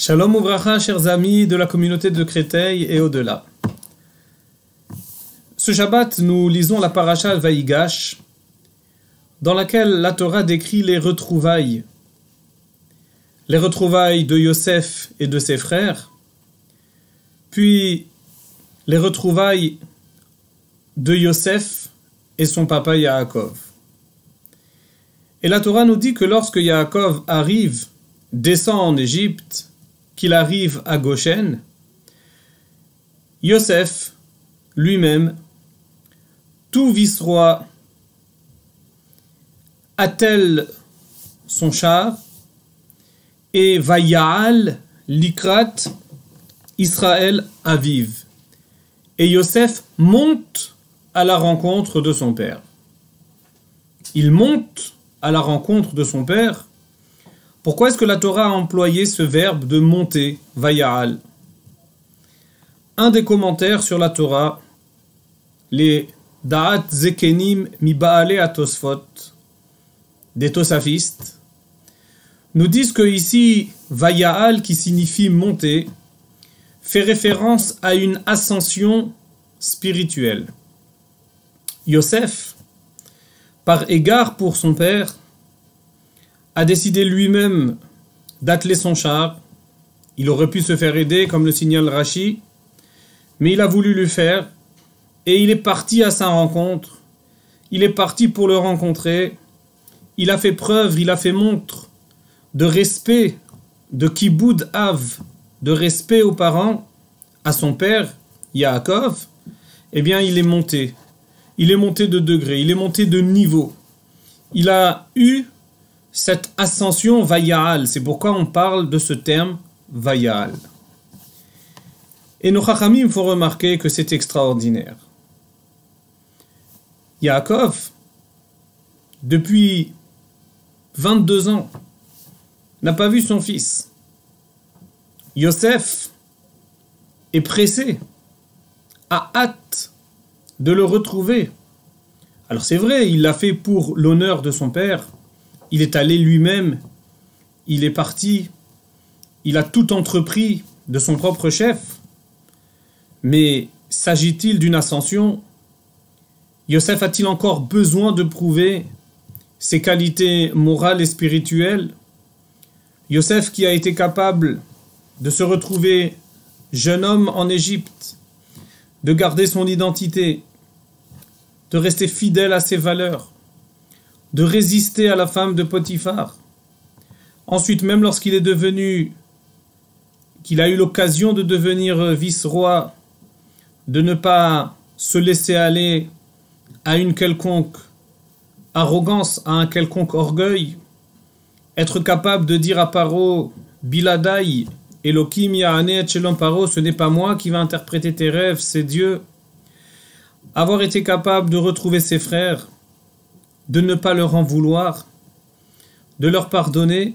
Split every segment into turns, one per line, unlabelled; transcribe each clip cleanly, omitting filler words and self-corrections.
Shalom Ouvracha, chers amis de la communauté de Créteil et au-delà. Ce Shabbat, nous lisons la paracha Vaïgash, dans laquelle la Torah décrit les retrouvailles. Les retrouvailles de Yosef et de ses frères, puis les retrouvailles de Yosef et son papa Yaakov. Et la Torah nous dit que lorsque Yaakov descend en Égypte, qu'il arrive à Goshen, Yosef lui-même, tout vice-roi, attelle son char et Vayaal likrat Israël aviv. Et Yosef monte à la rencontre de son père. Il monte à la rencontre de son père. Pourquoi est-ce que la Torah a employé ce verbe de monter, Vayaal? Un des commentaires sur la Torah, les Da'at Zekenim mi Baale Atosfot, des Tosafistes, nous disent que ici, Vayaal, qui signifie monter, fait référence à une ascension spirituelle. Yosef, par égard pour son père, a décidé lui-même d'atteler son char. Il aurait pu se faire aider, comme le signale Rashi, mais il a voulu le faire, et il est parti à sa rencontre. Il est parti pour le rencontrer. Il a fait preuve, il a fait montre de respect, de kiboud av, de respect aux parents, à son père, Yaakov. Eh bien, il est monté. Il est monté de degré, il est monté de niveau. Il a eu cette ascension Vayaal, c'est pourquoi on parle de ce terme Vayaal. Et nos Chachamim, il faut remarquer que c'est extraordinaire. Yaakov, depuis 22 ans, n'a pas vu son fils. Yosef est pressé, a hâte de le retrouver. Alors c'est vrai, il l'a fait pour l'honneur de son père. Il est allé lui-même, il est parti, il a tout entrepris de son propre chef. Mais s'agit-il d'une ascension? Yosef a-t-il encore besoin de prouver ses qualités morales et spirituelles? Yosef qui a été capable de se retrouver jeune homme en Égypte, de garder son identité, de rester fidèle à ses valeurs, de résister à la femme de Potiphar. Ensuite, même lorsqu'il est devenu, qu'il a eu l'occasion de devenir vice-roi, de ne pas se laisser aller à une quelconque arrogance, à un quelconque orgueil, être capable de dire à Paro, Biladai, Elohim Ya'ane et Shelom Paro, ce n'est pas moi qui va interpréter tes rêves, c'est Dieu. Avoir été capable de retrouver ses frères, de ne pas leur en vouloir, de leur pardonner,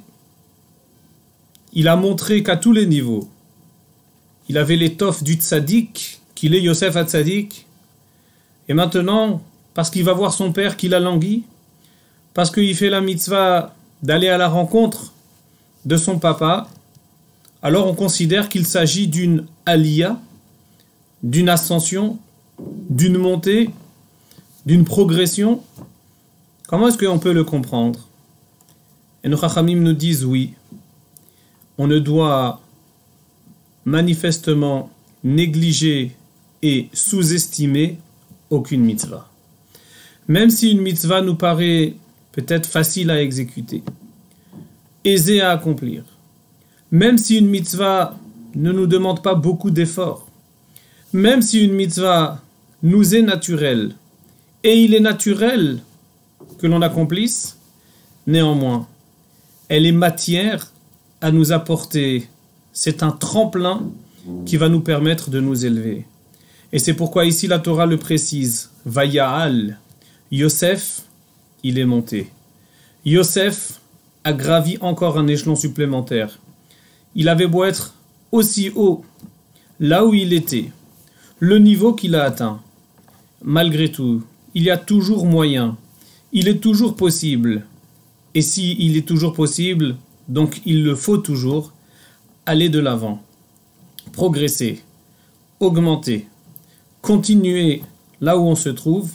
il a montré qu'à tous les niveaux, il avait l'étoffe du tzaddik, qu'il est Yosef HaTzadik, et maintenant, parce qu'il va voir son père qu'il a langui, parce qu'il fait la mitzvah d'aller à la rencontre de son papa, alors on considère qu'il s'agit d'une aliyah, d'une ascension, d'une montée, d'une progression. Comment est-ce qu'on peut le comprendre? Et nos Chachamim nous disent oui, on ne doit manifestement négliger et sous-estimer aucune mitzvah. Même si une mitzvah nous paraît peut-être facile à exécuter, aisée à accomplir, même si une mitzvah ne nous demande pas beaucoup d'efforts, même si une mitzvah nous est naturelle, et il est naturel que l'on accomplisse, néanmoins, elle est matière à nous apporter, c'est un tremplin qui va nous permettre de nous élever. Et c'est pourquoi ici la Torah le précise, Vayaal, Yosef, il est monté. Yosef a gravi encore un échelon supplémentaire. Il avait beau être aussi haut, là où il était, le niveau qu'il a atteint. Malgré tout, il y a toujours moyen, il est toujours possible. Et si il est toujours possible, donc il le faut toujours, aller de l'avant, progresser, augmenter, continuer là où on se trouve.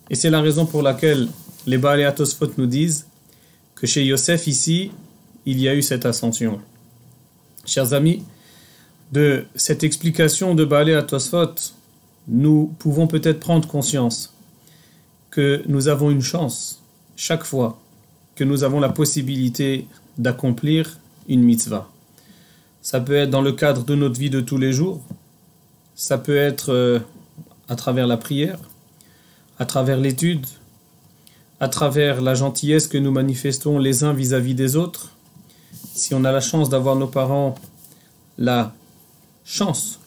Et c'est la raison pour laquelle les Baalei HaTosfot nous disent que chez Yosef ici, il y a eu cette ascension. Chers amis, de cette explication de Baalei HaTosfot, nous pouvons peut-être prendre conscience que nous avons une chance chaque fois que nous avons la possibilité d'accomplir une mitzvah. Ça peut être dans le cadre de notre vie de tous les jours, ça peut être à travers la prière, à travers l'étude, à travers la gentillesse que nous manifestons les uns vis-à-vis des autres. Si on a la chance d'avoir nos parents, la chance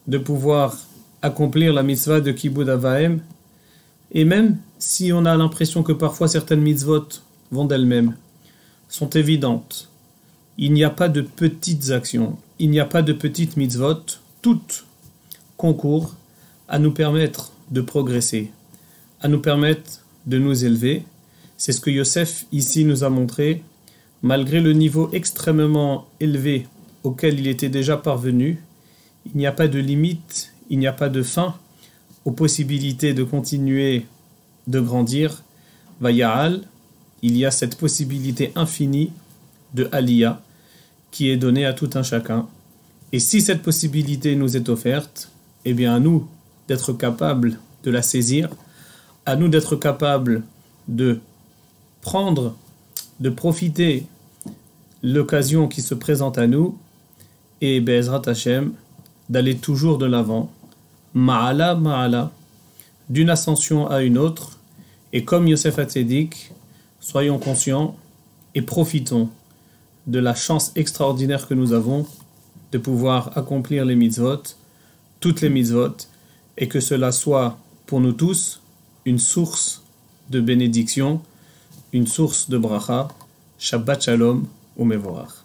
de pouvoir accomplir la mitzvah de Kibud Avahem, et même si on a l'impression que parfois certaines mitzvot vont d'elles-mêmes, sont évidentes, il n'y a pas de petites actions, il n'y a pas de petites mitzvot, toutes concourent à nous permettre de progresser, à nous permettre de nous élever. C'est ce que Yosef ici nous a montré, malgré le niveau extrêmement élevé auquel il était déjà parvenu, il n'y a pas de limite, il n'y a pas de fin aux possibilités de continuer de grandir. Vaya'al, il y a cette possibilité infinie de Aliyah qui est donnée à tout un chacun. Et si cette possibilité nous est offerte, eh bien à nous d'être capables de la saisir, à nous d'être capables de prendre, de profiter l'occasion qui se présente à nous et Be'ezrat Hashem, d'aller toujours de l'avant, ma'ala, ma'ala, d'une ascension à une autre, et comme Yosef HaTzedik, soyons conscients et profitons de la chance extraordinaire que nous avons de pouvoir accomplir les mitzvot, toutes les mitzvot, et que cela soit pour nous tous une source de bénédiction, une source de bracha. Shabbat Shalom ou Mevorach.